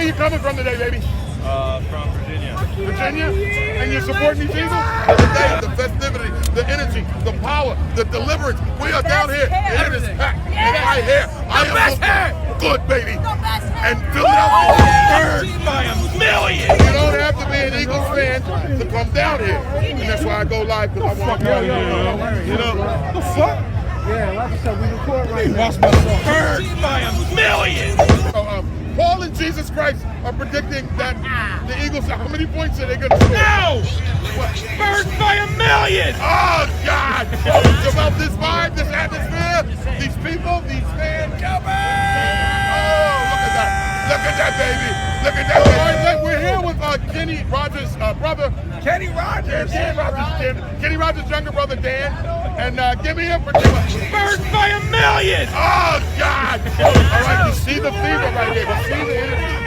you coming from today, baby? From Virginia. Virginia? And you're supporting these Eagles? The day, the festivity, the energy, the power, the deliverance. We are down here. It is packed. And right here. I am good, baby. And Philadelphia burns by a million. You don't have to be an Eagles fan to come down here. And that's why I go live, because I want to you know. The fuck? Yeah, like I said, we record right now. Burns by a million. Paul and Jesus Christ are predicting that the Eagles, how many points are they going to score? No! Burns by a million! Oh, God! It's about this vibe, this atmosphere, these people, these fans. Oh, look at that. Look at that, baby. Look at that. All right, look, we're here with Kenny Rogers' brother. Kenny Rogers! Kenny Rogers' younger brother, Dan. And give me a for Burns by a million! Oh, God! All right, you see the fever right here. You see the energy.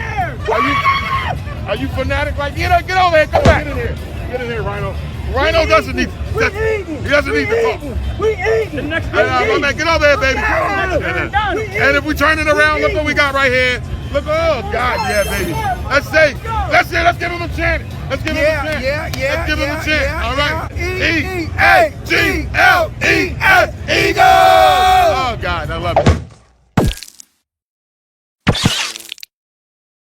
Are you fanatic? Like, get over here. Come back. Get in here, Rhino. Rhino doesn't need. He doesn't need to talk. We eating. Man, get over here, baby. And if we turn it around, look what we got right here. Look, oh, God, yeah, baby. Let's give him a chant. Let's give him a chant. Let's give him a chant. All right. E-A-G-L.